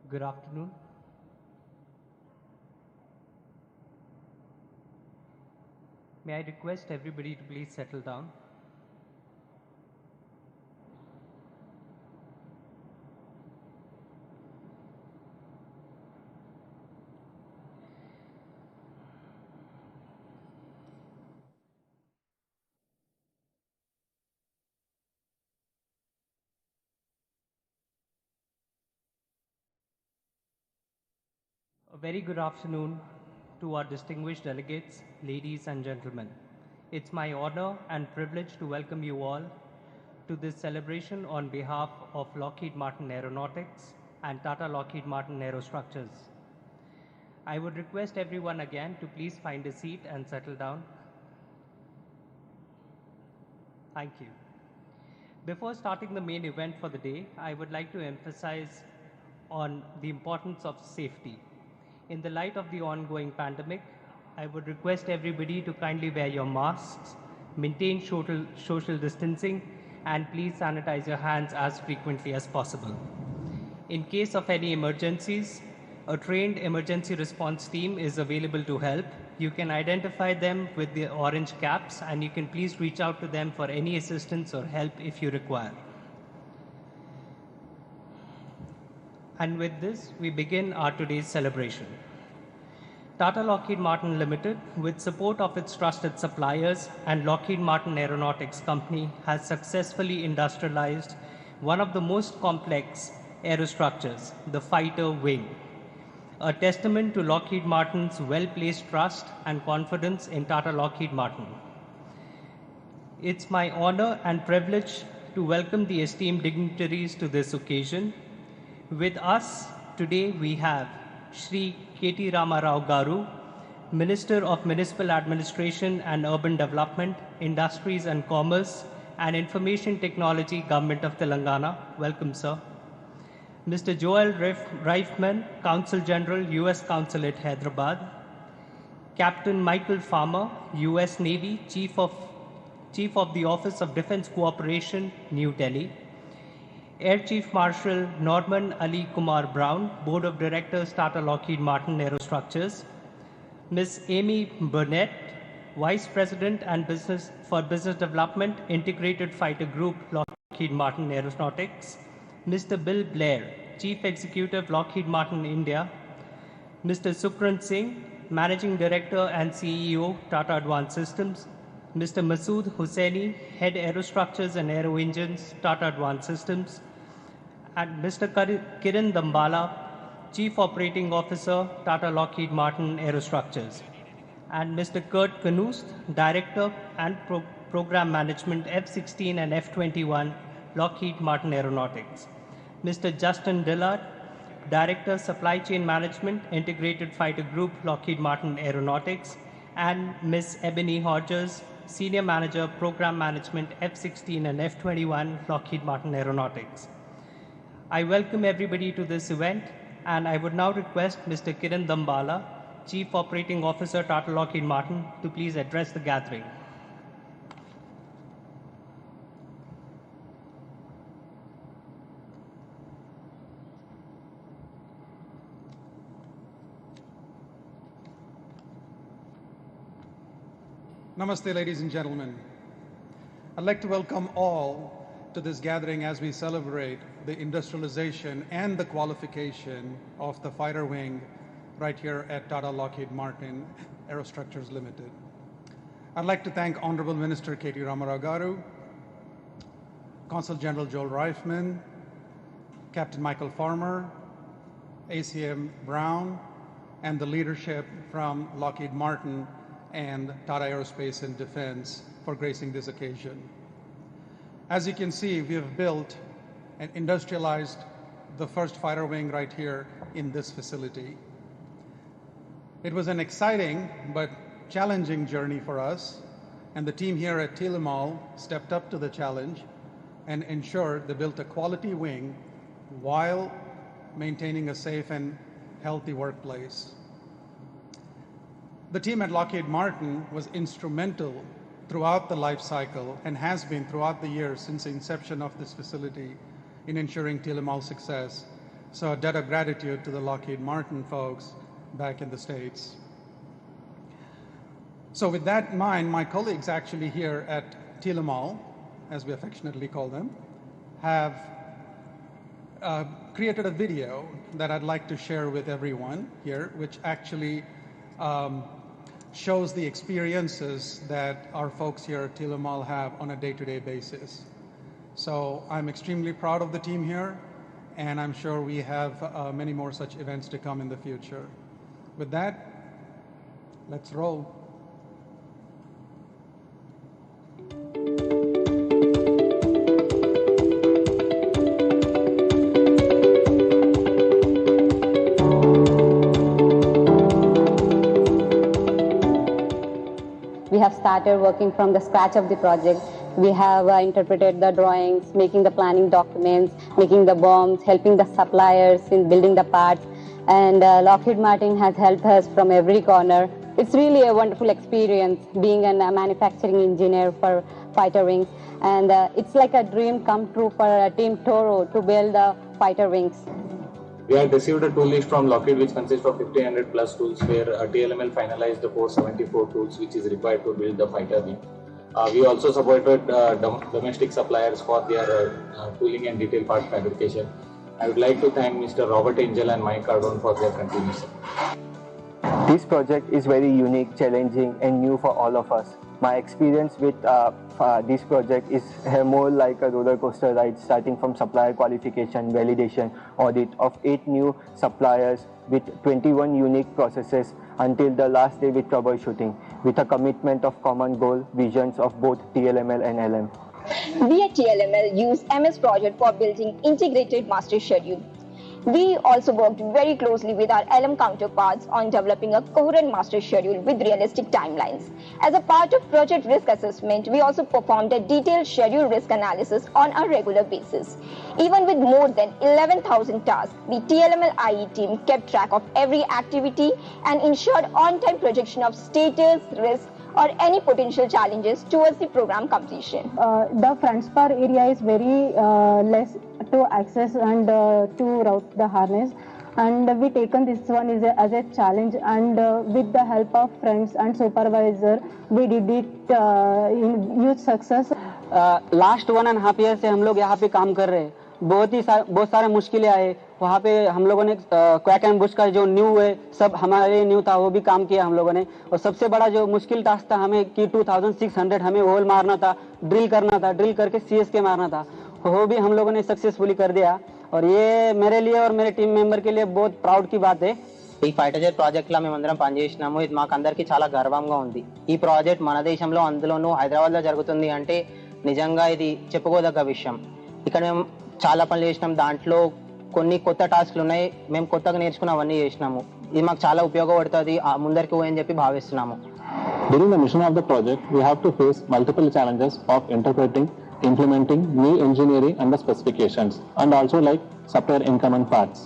Good afternoon. May I request everybody to please settle down? A very good afternoon to our distinguished delegates, ladies and gentlemen. It's my honor and privilege to welcome you all to this celebration on behalf of Lockheed Martin Aeronautics and Tata Lockheed Martin Aerostructures. I would request everyone again to please find a seat and settle down. Thank you. Before starting the main event for the day, I would like to emphasize on the importance of safety. In the light of the ongoing pandemic, I would request everybody to kindly wear your masks, maintain social distancing, and please sanitize your hands as frequently as possible. In case of any emergencies, a trained emergency response team is available to help. You can identify them with the orange caps, and you can please reach out to them for any assistance or help if you require. And with this, we begin our today's celebration. Tata Lockheed Martin Limited, with support of its trusted suppliers and Lockheed Martin Aeronautics Company, has successfully industrialized one of the most complex aerostructures, the fighter wing, a testament to Lockheed Martin's well-placed trust and confidence in Tata Lockheed Martin. It's my honor and privilege to welcome the esteemed dignitaries to this occasion. With us today we have Shri KT Ramarao Garu, Minister of Municipal Administration and Urban Development, Industries and Commerce and Information Technology, Government of Telangana. Welcome, sir. Mr. Joel Reifman, Consul General, U.S. Consulate, Hyderabad. Captain Michael Farmer, U.S. Navy, Chief of the Office of Defense Cooperation, New Delhi. Air Chief Marshal Norman Ali Kumar Brown, Board of Directors, Tata Lockheed Martin Aerostructures. Ms. Amy Burnett, Vice President and Business Development, Integrated Fighter Group, Lockheed Martin Aeronautics. Mr. Bill Blair, Chief Executive, Lockheed Martin India. Mr. Sukran Singh, Managing Director and CEO, Tata Advanced Systems. Mr. Masood Hussaini, Head Aerostructures and Aero Engines, Tata Advanced Systems. And Mr. Kiran Dambala, Chief Operating Officer, Tata Lockheed Martin Aerostructures. And Mr. Kurt Knust, Director and Program Management, F-16 and F-21, Lockheed Martin Aeronautics. Mr. Justin Dillard, Director, Supply Chain Management, Integrated Fighter Group, Lockheed Martin Aeronautics. And Ms. Ebony Hodges, Senior Manager, Program Management, F-16 and F-21, Lockheed Martin Aeronautics. I welcome everybody to this event, and I would now request Mr. Kiran Dambala, Chief Operating Officer, Tata Lockheed Martin, to please address the gathering. Namaste, ladies and gentlemen. I'd like to welcome all to this gathering as we celebrate the industrialization and the qualification of the fighter wing right here at Tata Lockheed Martin Aerostructures Limited. I'd like to thank Honorable Minister KT Ramarao Garu, Consul General Joel Reifman, Captain Michael Farmer, ACM Brown, and the leadership from Lockheed Martin and Tata Aerospace and Defense for gracing this occasion. As you can see, we have built and industrialized the first fighter wing right here in this facility. It was an exciting but challenging journey for us, and the team here at Tolivelugu stepped up to the challenge and ensured they built a quality wing while maintaining a safe and healthy workplace. The team at Lockheed Martin was instrumental throughout the life cycle and has been throughout the years since the inception of this facility in ensuring Tolivelugu's success So a debt of gratitude to the Lockheed Martin folks back in the States. So with that in mind, my colleagues actually here at Tolivelugu, as we affectionately call them, have created a video that I'd like to share with everyone here, which actually shows the experiences that our folks here at Tolivelugu have on a day-to-day basis. So I'm extremely proud of the team here, and I'm sure we have many more such events to come in the future. With that, let's roll. We have started working from the scratch of the project. We have interpreted the drawings, making the planning documents, making the bombs, helping the suppliers in building the parts. And Lockheed Martin has helped us from every corner. It's really a wonderful experience being a manufacturing engineer for fighter wings. And it's like a dream come true for Team Toro to build the fighter wings. We had received a tool list from Lockheed which consists of 1500 plus tools, where TLML finalized the 474 tools which is required to build the fighter wing. We also supported domestic suppliers for their tooling and detailed part fabrication. I would like to thank Mr. Robert Angel and Mike Cardone for their contribution. This project is very unique, challenging and new for all of us. My experience with this project is more like a roller coaster ride, starting from supplier qualification, validation, audit of 8 new suppliers with 21 unique processes until the last day with troubleshooting, with a commitment of common goal, visions of both TLML and LM. We at TLML use MS Project for building integrated master schedule. We also worked very closely with our LM counterparts on developing a coherent master schedule with realistic timelines. As a part of project risk assessment, we also performed a detailed schedule risk analysis on a regular basis. Even with more than 11,000 tasks, the TLML IE team kept track of every activity and ensured on-time projection of status, risk, or any potential challenges towards the program completion. The front spar area is very less to access and to route the harness, and we taken this one as a challenge, and with the help of friends and supervisor we did it in huge success. Last 1.5 years से हम लोग यहाँ पे काम कर रहे हैं. बहुत सारे मुश्किलें आए वहाँ पे. हम लोगों ने क्वैक एंड बुश का जो न्यू है सब हमारे न्यू था, वो भी काम किया हम लोगों ने. और सबसे बड़ा जो मुश्किल टास्क था हमें कि 2600 हमें होल मारना था, ड्रिल करना था, ड्रिल करके CSK मारना था. वो भी हम लोगों ने सक्सेसफुली कर दिया. और ये मेरे लिए और मेरे टीम मेंबर के लिए बहुत प्राउड की बात है. ఈ ఫైటర్ జెట్ ప్రాజెక్ట్ లో మేమందరం పనిచేసినాము. ఇది మాకు అందరికీ చాలా గర్వంగా ఉంది. ఈ ప్రాజెక్ట్ మన దేశంలో అందులోనూ హైదరాబాద్ లో జరుగుతుంది అంటే నిజంగా ఇది చెప్పుకోదగ్గ విషయం. ఇక్కడ మేము చాలా పనులు చేసినాం. దాంట్లో కొన్ని కొత్త టాస్క్లు ఉన్నాయి. మేము కొత్తగా నేర్చుకున్నవన్నీ చేసినాము. ఇది మాకు చాలా ఉపయోగపడుతుంది ముందరికి పోయని చెప్పి భావిస్తున్నాము. During the mission of the project, we have to face multiple challenges of interpreting, implementing new engineering and the specifications, and also like supplier incoming parts.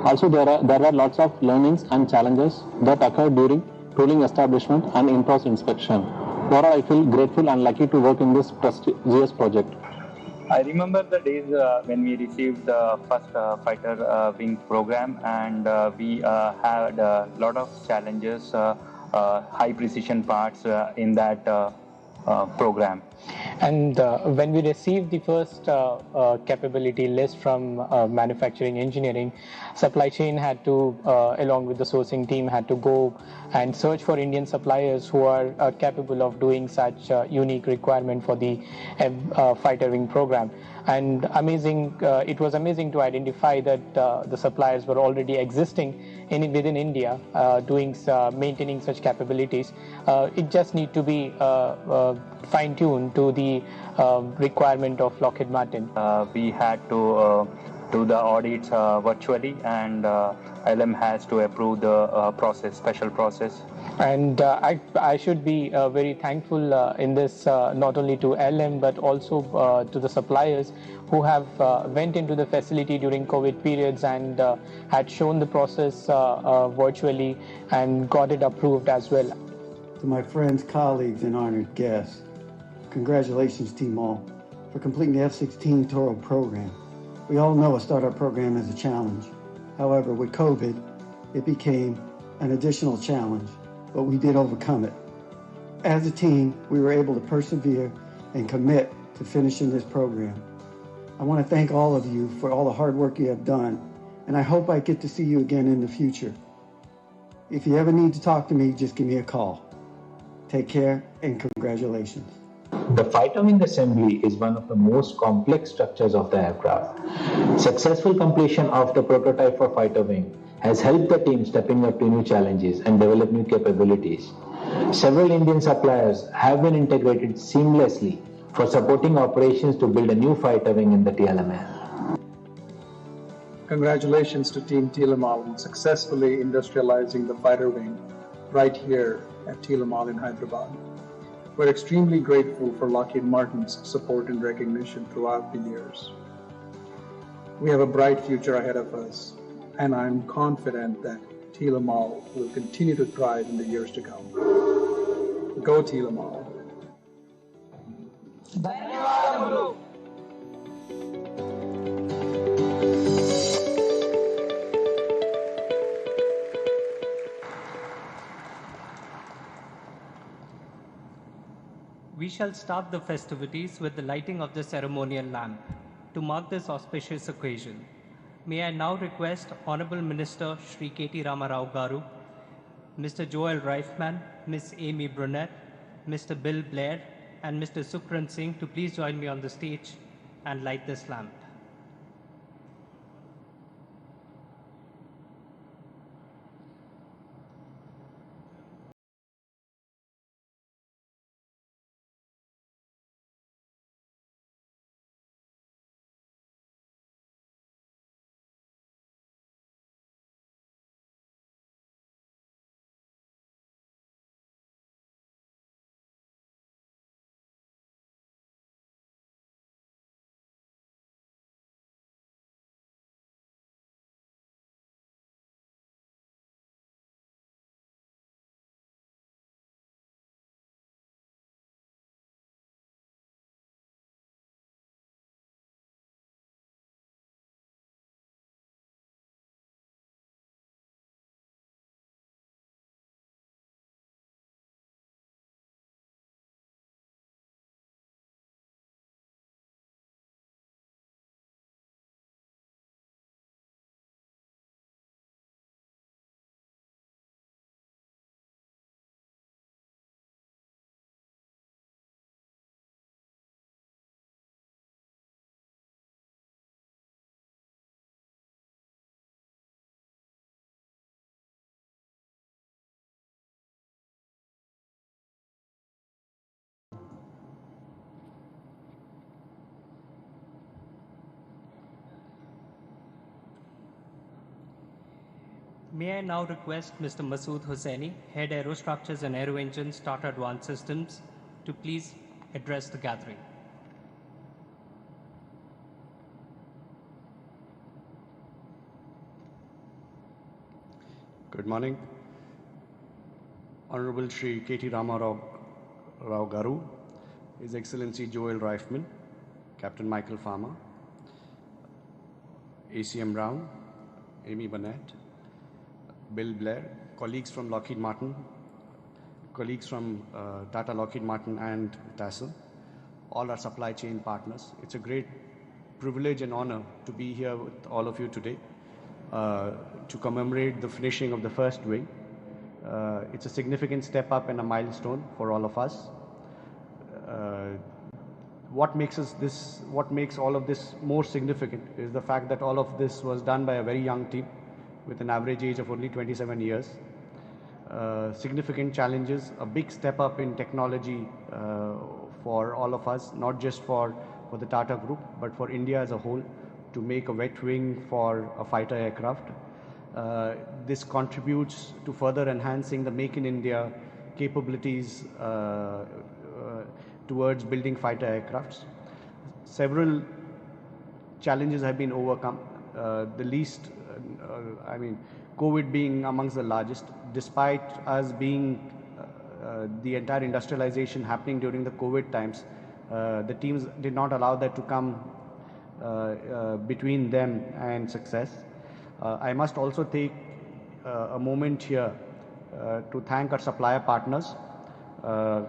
Also, there were lots of learnings and challenges that occurred during tooling establishment and in-process inspection. Overall, I feel grateful and lucky to work in this prestigious project. I remember the days when we received the first fighter wing program, and we had a lot of challenges, high precision parts in that program. And when we received the first capability list from manufacturing engineering, supply chain had to, along with the sourcing team, had to go and search for Indian suppliers who are capable of doing such unique requirement for the fighter wing program. And it was amazing to identify that the suppliers were already existing within India, maintaining such capabilities. It just need to be fine-tuned to the requirement of Lockheed Martin. We had to do the audits virtually, and LM has to approve the special process. And I should be very thankful in this, not only to LM but also to the suppliers who have went into the facility during COVID periods and had shown the process virtually and got it approved as well. To my friends, colleagues, and honored guests, congratulations, Team All, for completing the F-16 Toro program. We all know a startup program is a challenge, However, with COVID, it became an additional challenge, but we did overcome it. As a team, we were able to persevere and commit to finishing this program. I want to thank all of you for all the hard work you have done, and I hope I get to see you again in the future. If you ever need to talk to me, just give me a call. Take care and congratulations. The fighter wing assembly is one of the most complex structures of the aircraft. Successful completion of the prototype for fighter wing has helped the team stepping up to new challenges and develop new capabilities. Several Indian suppliers have been integrated seamlessly for supporting operations to build a new fighter wing in the TLML. Congratulations to Team Telemal on successfully industrializing the fighter wing right here at Telemal in Hyderabad. We're extremely grateful for Lockheed Martin's support and recognition throughout the years. We have a bright future ahead of us, and I'm confident that Telemal will continue to thrive in the years to come. Go Telemal! We shall start the festivities with the lighting of the ceremonial lamp. To mark this auspicious occasion, may I now request Honorable Minister Shri K.T. Rama Rao Garu, Mr. Joel Reifman, Ms. Amy Brunette, Mr. Bill Blair, and Mr. Sukran Singh to please join me on the stage and light this lamp. May I now request Mr. Masood Hossaini, Head Aerostructures and Aero Engines, Tata Advanced Systems, to please address the gathering. Good morning. Honorable Shri K.T. Rama Rao Garu, His Excellency Joel Reifman, Captain Michael Farmer, ACM Brown, Amy Burnett, Bill Blair, colleagues from Lockheed Martin, colleagues from Tata Lockheed Martin and TASL, all our supply chain partners. It's a great privilege and honor to be here with all of you today to commemorate the finishing of the first wing. It's a significant step up and a milestone for all of us. What makes all of this more significant is the fact that all of this was done by a very young team with an average age of only 27 years. Significant challenges, a big step up in technology for all of us, not just for the Tata Group, but for India as a whole, to make a wet wing for a fighter aircraft. This contributes to further enhancing the Make in India capabilities towards building fighter aircrafts. Several challenges have been overcome. The least, COVID being amongst the largest, despite us being the entire industrialization happening during the COVID times, the teams did not allow that to come between them and success. I must also take a moment here to thank our supplier partners,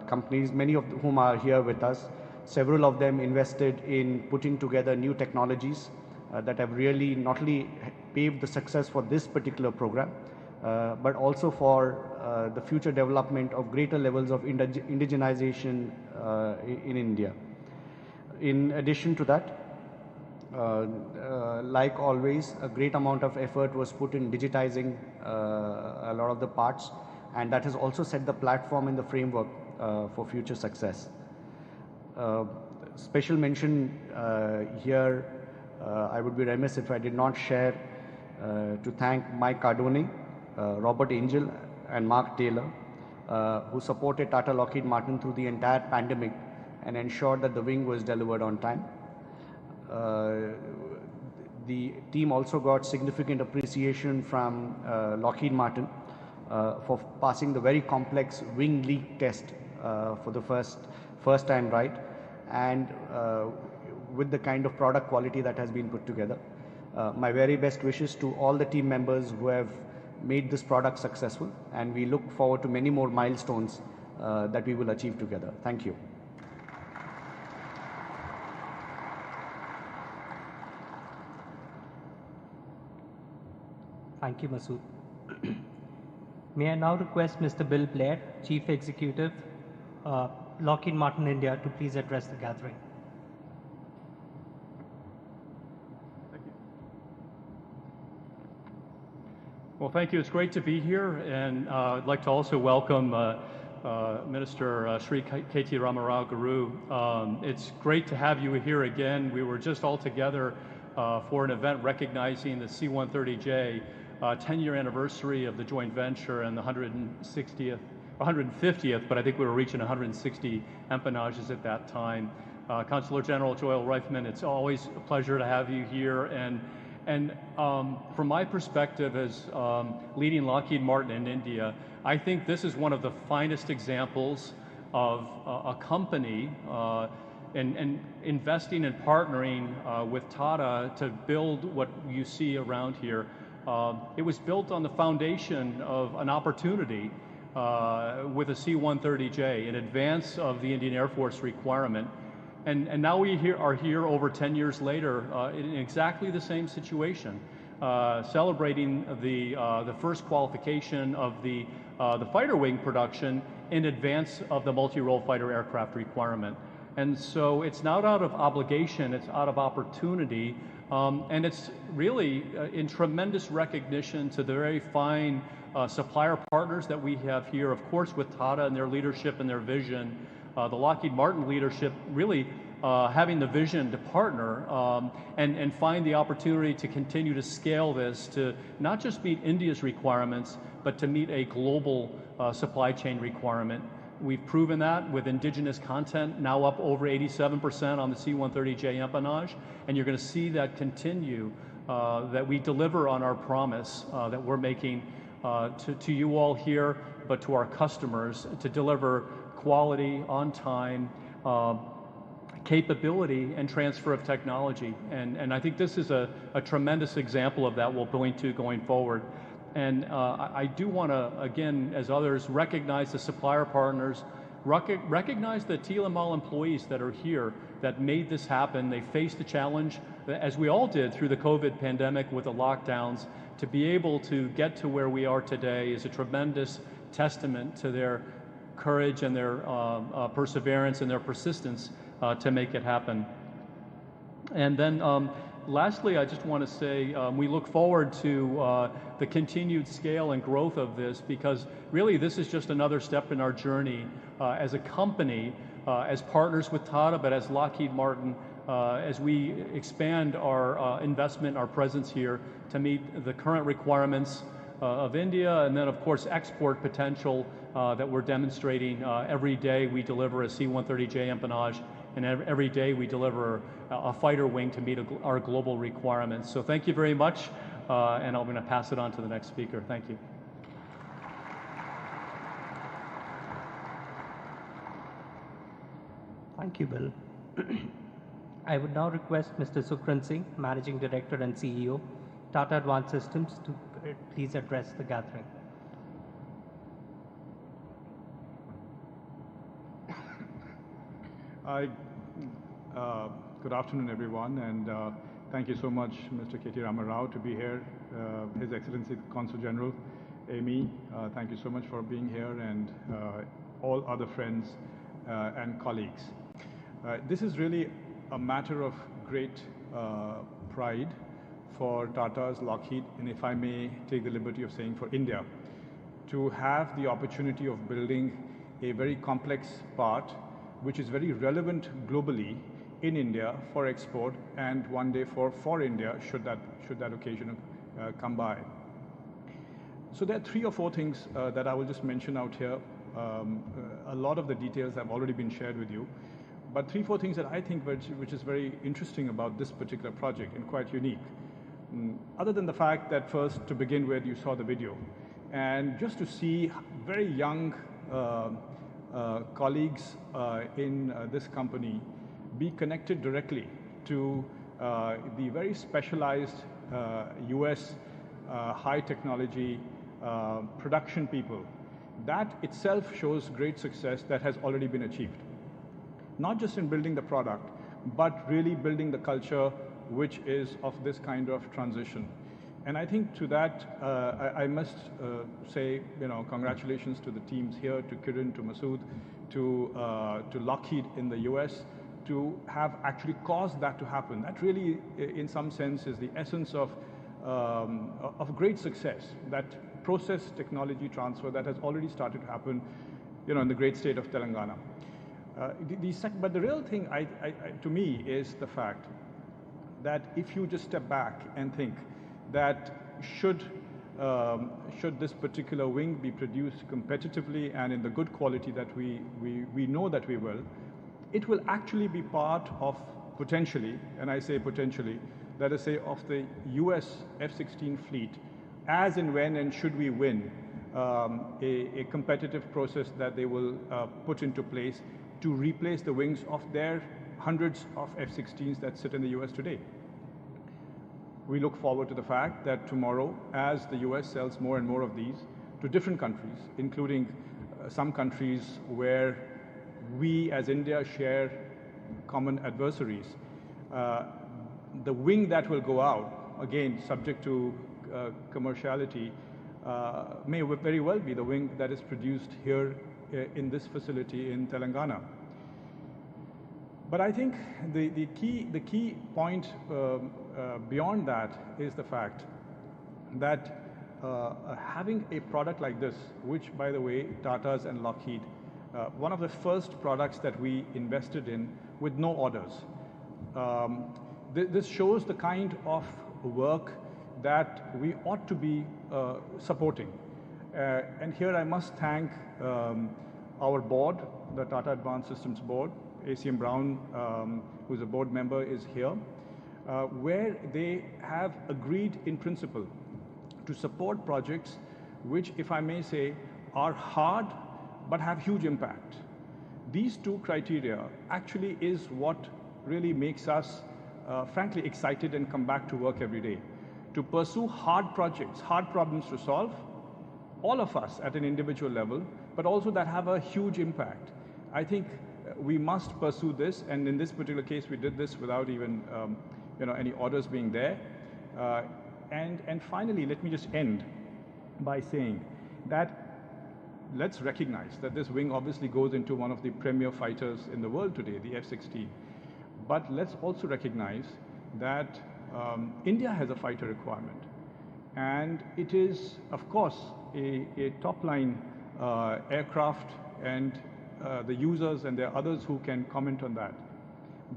companies, many of whom are here with us. Several of them invested in putting together new technologies that have really not only paved the success for this particular program, but also for the future development of greater levels of indigenization in India. In addition to that, like always, a great amount of effort was put in digitizing a lot of the parts, and that has also set the platform and the framework for future success. Special mention here, I would be remiss if I did not share to thank Mike Cardone, Robert Angel and Mark Taylor, who supported Tata Lockheed Martin through the entire pandemic and ensured that the wing was delivered on time. The team also got significant appreciation from Lockheed Martin for passing the very complex wing leak test for the first time right, and with the kind of product quality that has been put together. My very best wishes to all the team members who have made this product successful, and we look forward to many more milestones that we will achieve together. Thank you. Thank you, Masood. May I now request Mr. Bill Blair, Chief Executive, Lockheed Martin India, to please address the gathering. Thank you. Well, thank you. It's great to be here, and I'd like to also welcome Minister Sri KT Ramarao Guru. It's great to have you here again. We were just all together for an event recognizing the C-130J 10-year anniversary of the joint venture and the 150th, but I think we were reaching 160 empennages at that time. Consular General Joel Reifman, it's always a pleasure to have you here. And from my perspective as leading Lockheed Martin in India, I think this is one of the finest examples of a company and investing and partnering with Tata to build what you see around here. It was built on the foundation of an opportunity with a C-130J in advance of the Indian Air Force requirement. And now we are here over 10 years later in exactly the same situation, celebrating the first qualification of the fighter wing production in advance of the multi-role fighter aircraft requirement. And so it's not out of obligation, it's out of opportunity, and it's really in tremendous recognition to the very fine supplier partners that we have here, of course with Tata and their leadership and their vision, the Lockheed Martin leadership really having the vision to partner and find the opportunity to continue to scale this to not just meet India's requirements, but to meet a global supply chain requirement. We've proven that with indigenous content now up over 87% on the C-130J empennage, and you're going to see that continue, that we deliver on our promise that we're making to you all here, but to our customers, to deliver quality, on time, capability, and transfer of technology. And I think this is a tremendous example of that we'll point to going forward. And I do want to, again, as others, recognize the supplier partners, recognize the TLML employees that are here that made this happen. They faced the challenge, as we all did through the COVID pandemic with the lockdowns. To be able to get to where we are today is a tremendous testament to their courage and their perseverance and their persistence to make it happen. And then lastly, I just want to say we look forward to the continued scale and growth of this, because really this is just another step in our journey as a company, as partners with Tata, but as Lockheed Martin, as we expand our investment, our presence here to meet the current requirements of India, and then of course export potential that we're demonstrating. Every day we deliver a C-130J empennage, and every day we deliver a fighter wing to meet our global requirements. So thank you very much, and I'm going to pass it on to the next speaker. Thank you. Thank you, Bill. I would now request Mr. Sukhran Singh, Managing Director and CEO, Tata Advanced Systems to please address the gathering. Good afternoon, everyone, and thank you so much, Mr. KT Rama Rao, to be here. His Excellency the Consul General, Amy, thank you so much for being here, and all other friends and colleagues. This is really a matter of great pride for Tata's, Lockheed, and if I may take the liberty of saying for India, to have the opportunity of building a very complex part which is very relevant globally in India for export and one day for India should that occasion come by. So there are 3 or 4 things that I will just mention out here. A lot of the details have already been shared with you, but 3 or 4 things that I think which is very interesting about this particular project and quite unique. Other than the fact that first to begin with you saw the video, and just to see very young colleagues in this company be connected directly to the very specialized US high technology production people, that itself shows great success that has already been achieved. Not just in building the product, but really building the culture which is of this kind of transition. And I think to that, I must say, congratulations to the teams here, to Kiran, to Masood, to Lockheed in the US, to have actually caused that to happen. That really, in some sense, is the essence of great success, that process technology transfer that has already started to happen, in the great state of Telangana. But the real thing, to me, is the fact that if you just step back and think that should this particular wing be produced competitively and in the good quality that we know that we will, it will actually be part of potentially, and I say potentially, let us say of the US F-16 fleet, as and when and should we win a competitive process that they will put into place to replace the wings of their hundreds of F-16s that sit in the US today. We look forward to the fact that tomorrow, as the US sells more and more of these to different countries, including some countries where we as India share common adversaries, the wing that will go out, again subject to commerciality, may very well be the wing that is produced here in this facility in Telangana. But I think the key point beyond that is the fact that having a product like this, which by the way, Tata's and Lockheed, one of the first products that we invested in with no orders. This shows the kind of work that we ought to be supporting. And here I must thank our board, the Tata Advanced Systems board. ACM Brown, who's a board member, is here, where they have agreed in principle to support projects which, if I may say, are hard but have huge impact. These 2 criteria actually is what really makes us frankly excited and come back to work every day. To pursue hard projects, hard problems to solve, all of us at an individual level, but also that have a huge impact. I think we must pursue this, and in this particular case we did this without even any orders being there. And finally, let me just end by saying that let's recognize that this wing obviously goes into one of the premier fighters in the world today, the F-16. But let's also recognize that India has a fighter requirement. And it is, of course, a top-line aircraft, and the users, and there are others who can comment on that.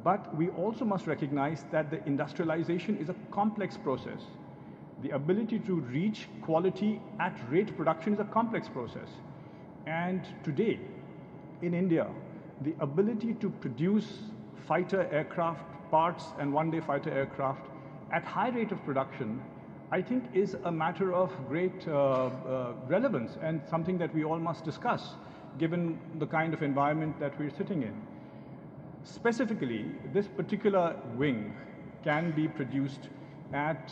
But we also must recognize that the industrialization is a complex process. The ability to reach quality at rate production is a complex process. And today, in India, the ability to produce fighter aircraft parts and one-day fighter aircraft at high rate of production, I think is a matter of great relevance and something that we all must discuss, given the kind of environment that we're sitting in. Specifically, this particular wing can be produced at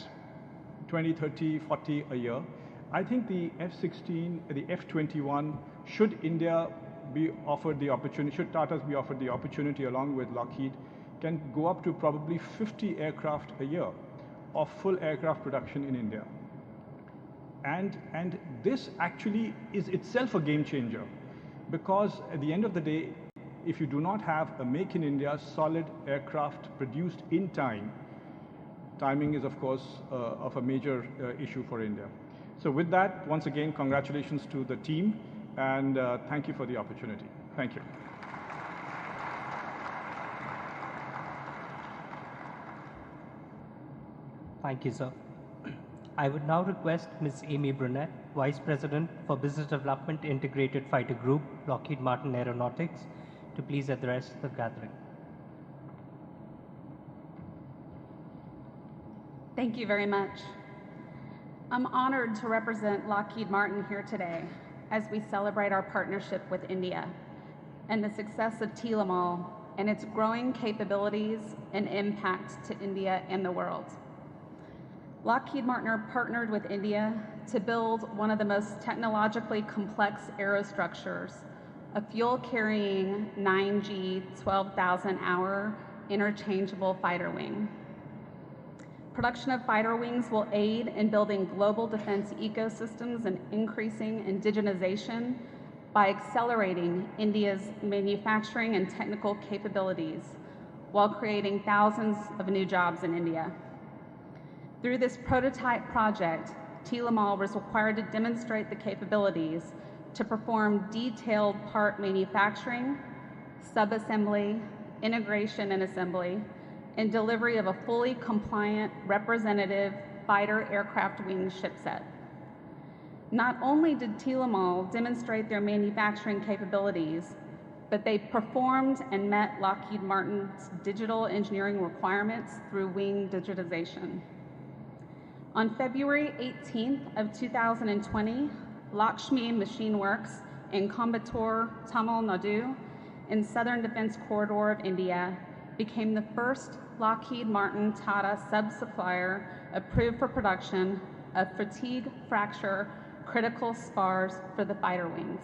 20, 30, 40 a year. I think the F-16, the F-21, should India be offered the opportunity, should Tata's be offered the opportunity along with Lockheed, can go up to probably 50 aircraft a year of full aircraft production in India. And this actually is itself a game changer, because at the end of the day, if you do not have a Make in India solid aircraft produced in time, timing is of course of a major issue for India. So with that, once again, congratulations to the team, and thank you for the opportunity. Thank you. Thank you, sir. I would now request Ms. Amy Brunette, Vice President for Business Development Integrated Fighter Group, Lockheed Martin Aeronautics, to please address the gathering. Thank you very much. I'm honored to represent Lockheed Martin here today as we celebrate our partnership with India and the success of Tolivelugu and its growing capabilities and impact to India and the world. Lockheed Martin partnered with India to build one of the most technologically complex aerostructures, a fuel-carrying 9G 12,000-hour interchangeable fighter wing. Production of fighter wings will aid in building global defense ecosystems and increasing indigenization by accelerating India's manufacturing and technical capabilities while creating thousands of new jobs in India. Through this prototype project, Tolivelugu was required to demonstrate the capabilities to perform detailed part manufacturing, subassembly, integration and assembly, and delivery of a fully compliant representative fighter aircraft wing shipset. Not only did Tolivelugu demonstrate their manufacturing capabilities, but they performed and met Lockheed Martin's digital engineering requirements through wing digitization. On February 18th of 2020, Lakshmi Machine Works in Coimbatore, Tamil Nadu, in Southern Defense Corridor of India, became the first Lockheed Martin Tata sub-supplier approved for production of fatigue fracture critical spars for the fighter wings.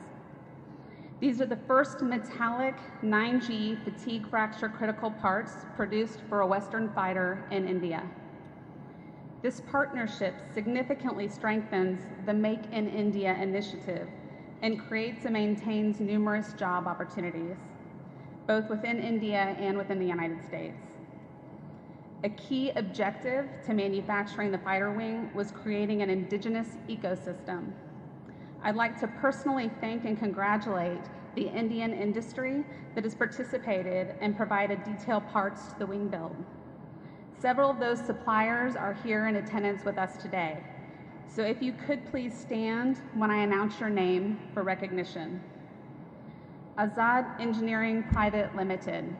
These are the first metallic 9G fatigue fracture critical parts produced for a Western fighter in India. This partnership significantly strengthens the Make in India initiative and creates and maintains numerous job opportunities, both within India and within the United States. A key objective to manufacturing the fighter wing was creating an indigenous ecosystem. I'd like to personally thank and congratulate the Indian industry that has participated and provided detailed parts to the wing build. Several of those suppliers are here in attendance with us today. So if you could please stand when I announce your name for recognition. Azad Engineering Private Limited.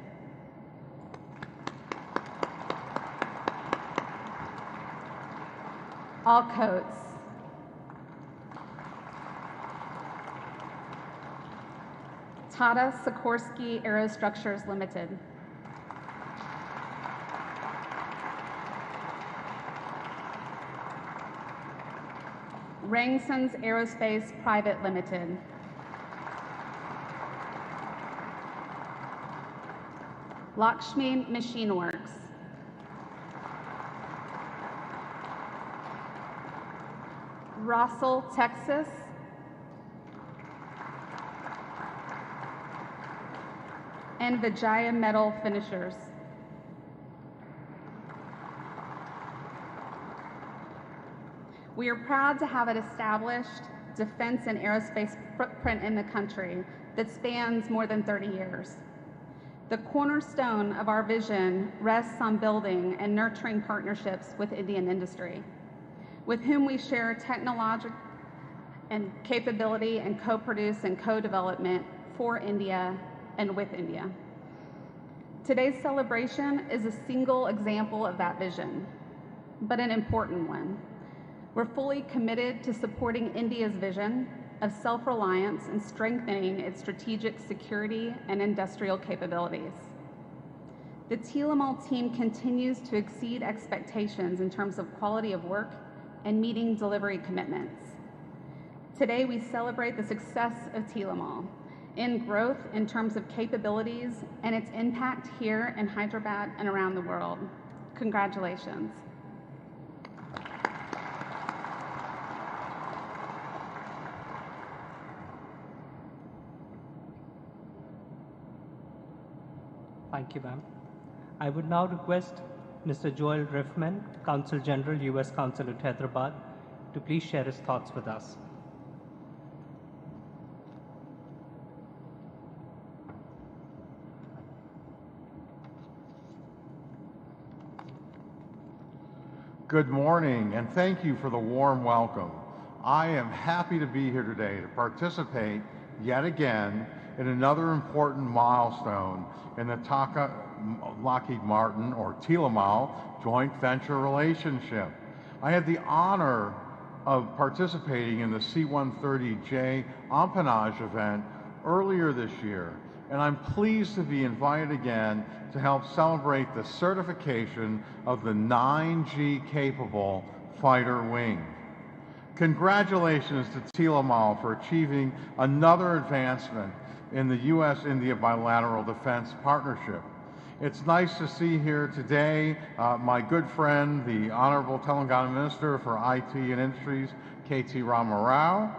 All Coats. Tata Sikorsky Aerostructures Limited. Rangsons Aerospace Private Limited. Lakshmi Machine Works. Russell, Texas. And Vijaya Metal Finishers. We are proud to have an established defense and aerospace footprint in the country that spans more than 30 years. The cornerstone of our vision rests on building and nurturing partnerships with Indian industry, with whom we share technological and capability and co-produce and co-development for India and with India. Today's celebration is a single example of that vision, but an important one. We're fully committed to supporting India's vision of self-reliance and strengthening its strategic security and industrial capabilities. The Tolivelugu team continues to exceed expectations in terms of quality of work, and meeting delivery commitments. Today, we celebrate the success of Tolivelugu in growth in terms of capabilities and its impact here in Hyderabad and around the world. Congratulations. Thank you, ma'am. I would now request Mr. Joel Riffman, Consul General, U.S. Consul at Hyderabad, to please share his thoughts with us. Good morning, and thank you for the warm welcome. I am happy to be here today to participate yet again in another important milestone in the Lockheed Martin, or Tolivelugu, joint venture relationship. I had the honor of participating in the C-130J empennage event earlier this year, and I'm pleased to be invited again to help celebrate the certification of the 9G capable fighter wing. Congratulations to Tolivelugu for achieving another advancement in the U.S.-India bilateral defense partnership. It's nice to see here today my good friend, the Honorable Telangana Minister for IT and Industries, KT Rama Rao,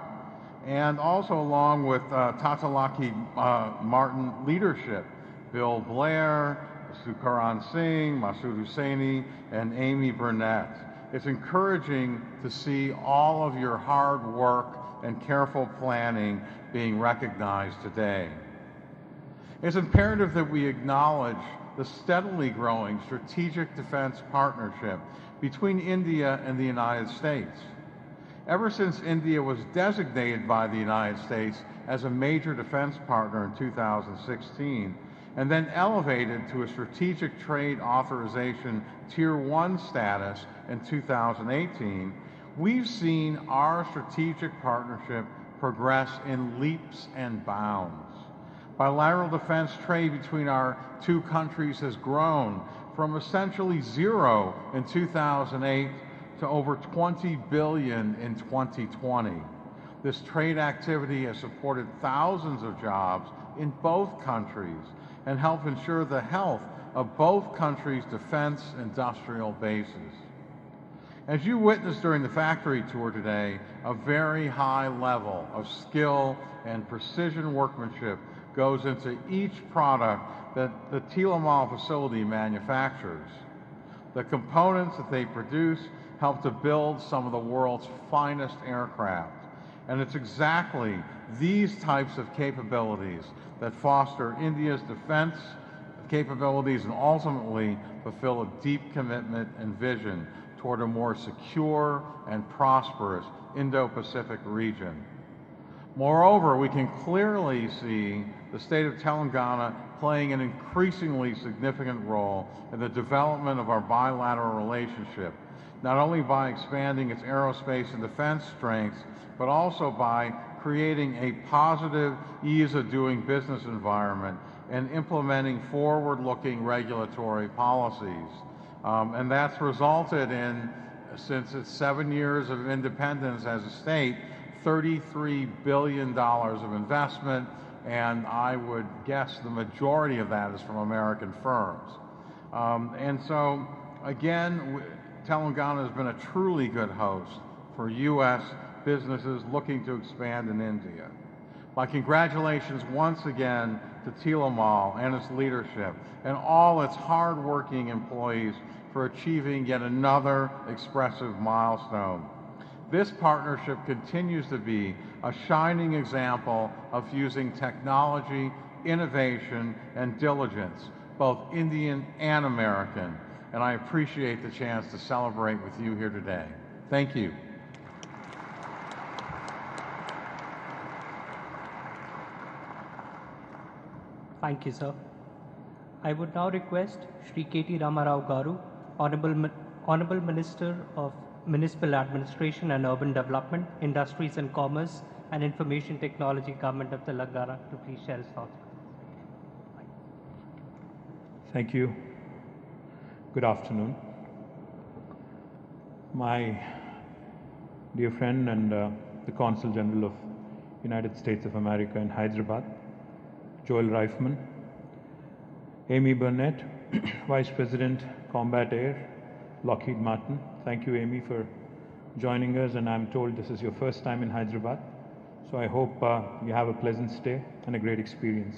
and also along with Tata Lockheed Martin leadership, Bill Blair, Sukaran Singh, Masood Hussaini, and Amy Burnett. It's encouraging to see all of your hard work and careful planning being recognized today. It's imperative that we acknowledge the steadily growing strategic defense partnership between India and the United States. Ever since India was designated by the United States as a major defense partner in 2016, and then elevated to a strategic trade authorization Tier 1 status in 2018, we've seen our strategic partnership progress in leaps and bounds. Bilateral defense trade between our two countries has grown from essentially zero in 2008 to over $20 billion in 2020. This trade activity has supported thousands of jobs in both countries and helped ensure the health of both countries' defense industrial bases. As you witnessed during the factory tour today, a very high level of skill and precision workmanship goes into each product that the Tolivelugu facility manufactures. The components that they produce help to build some of the world's finest aircraft. And it's exactly these types of capabilities that foster India's defense capabilities and ultimately fulfill a deep commitment and vision toward a more secure and prosperous Indo-Pacific region. Moreover, we can clearly see the state of Telangana playing an increasingly significant role in the development of our bilateral relationship, not only by expanding its aerospace and defense strengths, but also by creating a positive ease of doing business environment and implementing forward-looking regulatory policies. And that's resulted in, since its 7 years of independence as a state, $33 billion of investment, and I would guess the majority of that is from American firms. And so, again, Telangana has been a truly good host for U.S. businesses looking to expand in India. My congratulations once again to Tolivelugu and its leadership and all its hard-working employees for achieving yet another expressive milestone. This partnership continues to be a shining example of fusing technology, innovation, and diligence, both Indian and American, and I appreciate the chance to celebrate with you here today. Thank you. Thank you, sir. I would now request Shri KT Rama Rao Garu, Honorable Minister of Municipal Administration and Urban Development, Industries and Commerce, and Information Technology, Government of Telangana, to please share his thoughts. Thank you. Good afternoon. My dear friend and the Consul General of United States of America in Hyderabad, Joel Reifman, Amy Burnett, Vice President, Combat Air, Lockheed Martin. Thank you, Amy, for joining us, and I'm told this is your first time in Hyderabad, so I hope you have a pleasant stay and a great experience.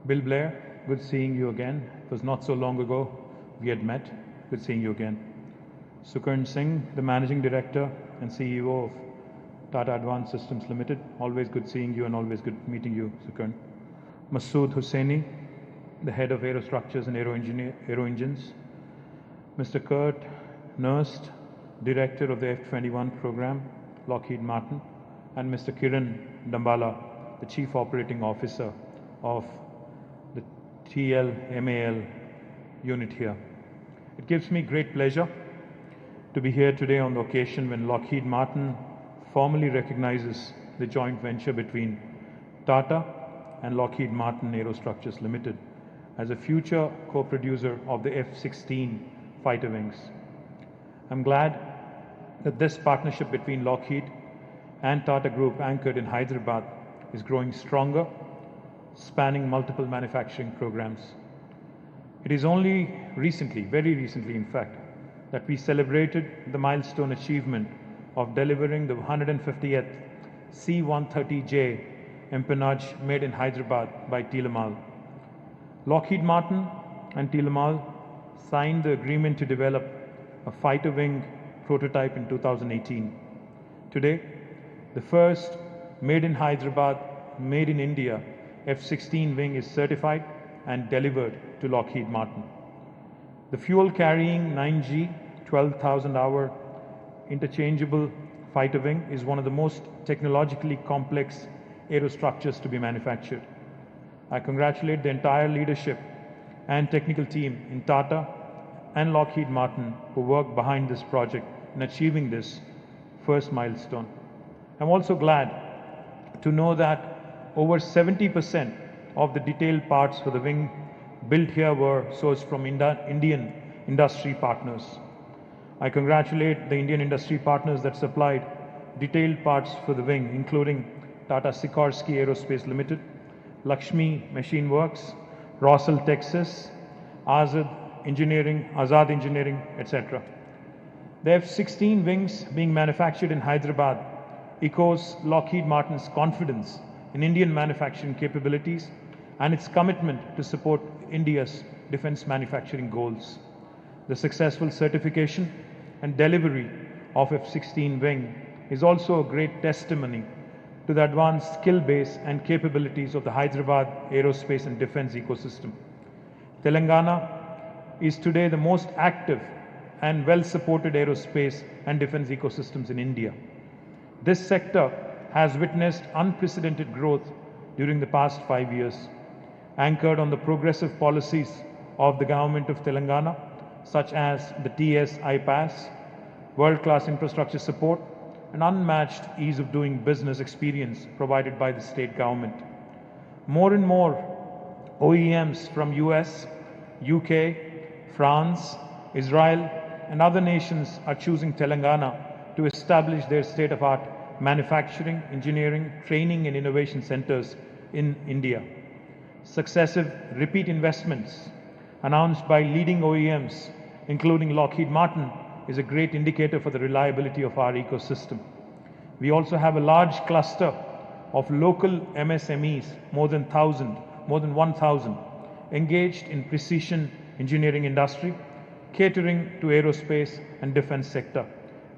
Bill Blair, good seeing you again. It was not so long ago we had met. Good seeing you again. Sukarn Singh, the Managing Director and CEO of Tata Advanced Systems Limited. Always good seeing you and always good meeting you, Sukarn. Masood Hussaini, the Head of Aerostructures and Aero Engines. Mr. Kurt Nurst, Director of the F-21 program, Lockheed Martin. And Mr. Kiran Dambala, the Chief Operating Officer of the TLMAL unit here. It gives me great pleasure to be here today on the occasion when Lockheed Martin formally recognizes the joint venture between Tata and Lockheed Martin Aerostructures Limited as a future co-producer of the F-16 fighter wings. I'm glad that this partnership between Lockheed and Tata Group anchored in Hyderabad is growing stronger, spanning multiple manufacturing programs. It is only recently, very recently in fact, that we celebrated the milestone achievement of delivering the 150th C-130J empennage made in Hyderabad by Tolivelugu. Lockheed Martin and Tolivelugu signed the agreement to develop a fighter wing prototype in 2018. Today, the first made in Hyderabad, made in India F-16 wing is certified and delivered to Lockheed Martin. The fuel-carrying 9G 12,000-hour interchangeable fighter wing is one of the most technologically complex aerostructures to be manufactured. I congratulate the entire leadership and technical team in Tata and Lockheed Martin who worked behind this project in achieving this first milestone. I'm also glad to know that over 70% of the detailed parts for the wing built here were sourced from Indian industry partners. I congratulate the Indian industry partners that supplied detailed parts for the wing, including Tata Sikorsky Aerospace Limited, Lakshmi Machine Works, Rossell, Texas, Azad Engineering, etc. The F-16 wings being manufactured in Hyderabad echoes Lockheed Martin's confidence in Indian manufacturing capabilities and its commitment to support India's defense manufacturing goals. The successful certification and delivery of F-16 wing is also a great testimony to the advanced skill base and capabilities of the Hyderabad aerospace and defense ecosystem. Telangana is today the most active and well-supported aerospace and defense ecosystems in India. This sector has witnessed unprecedented growth during the past 5 years, anchored on the progressive policies of the government of Telangana, such as the TS-IPAS, world-class infrastructure support, and unmatched ease of doing business experience provided by the state government. More and more OEMs from US, UK, France, Israel, and other nations are choosing Telangana to establish their state-of-the-art manufacturing, engineering, training, and innovation centers in India. Successive repeat investments announced by leading OEMs, including Lockheed Martin, is a great indicator for the reliability of our ecosystem. We also have a large cluster of local MSMEs, more than 1,000, engaged in precision engineering industry, catering to aerospace and defense sector,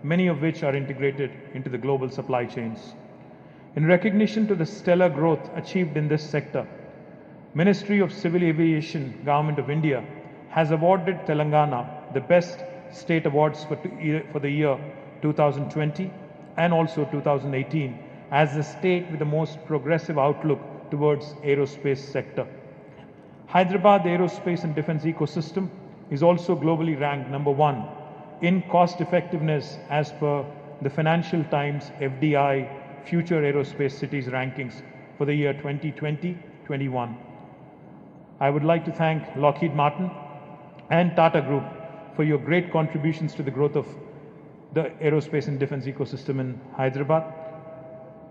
many of which are integrated into the global supply chains. In recognition to the stellar growth achieved in this sector, Ministry of Civil Aviation, Government of India, has awarded Telangana the best state awards for the year 2020 and also 2018 as the state with the most progressive outlook towards aerospace sector. Hyderabad aerospace and defense ecosystem is also globally ranked number 1 in cost effectiveness as per the Financial Times FDI Future Aerospace Cities rankings for the year 2020-21. I would like to thank Lockheed Martin and Tata Group for your great contributions to the growth of the aerospace and defense ecosystem in Hyderabad.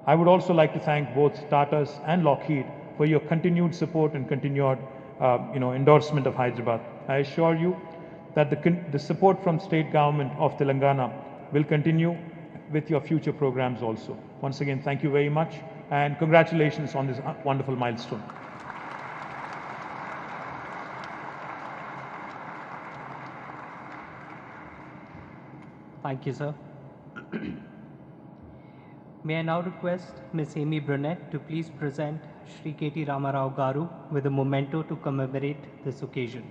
I would also like to thank both Tata's and Lockheed for your continued support and continued endorsement of Hyderabad. I assure you that the support from state government of Telangana will continue with your future programs also. Once again, thank you very much and congratulations on this wonderful milestone. Thank you, sir. May I now request Ms. Amy Brunette to please present Shri KT Ramarao Garu with a memento to commemorate this occasion.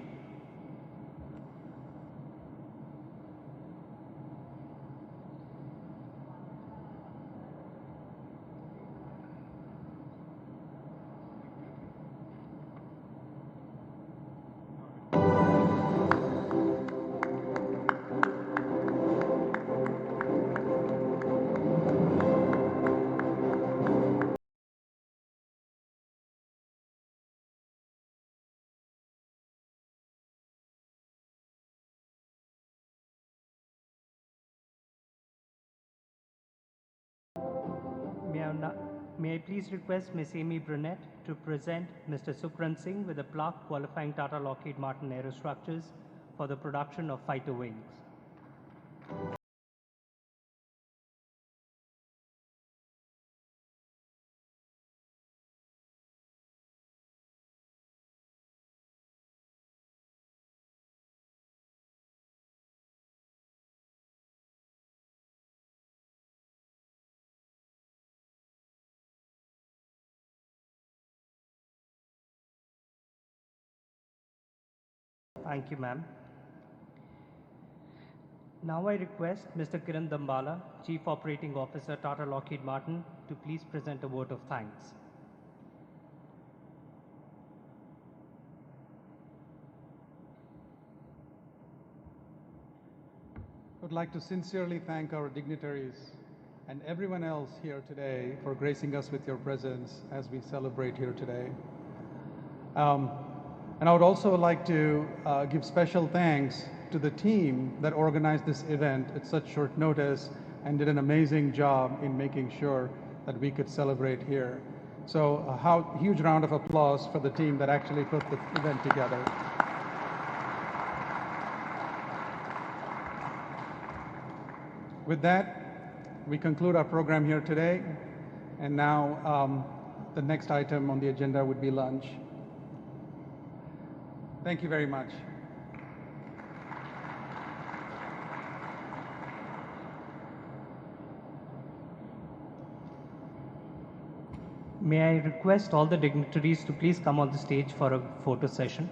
May I please request Ms. Amy Brunette to present Mr. Sukran Singh with a plaque qualifying Tata Lockheed Martin Aerostructures for the production of fighter wings. Thank you, ma'am. Now I request Mr. Kiran Dambala, Chief Operating Officer, Tata Lockheed Martin, to please present a word of thanks. I would like to sincerely thank our dignitaries and everyone else here today for gracing us with your presence as we celebrate here today. And I would also like to give special thanks to the team that organized this event at such short notice and did an amazing job in making sure that we could celebrate here. So a huge round of applause for the team that actually put the event together. With that, we conclude our program here today. And now the next item on the agenda would be lunch. Thank you very much. May I request all the dignitaries to please come on the stage for a photo session.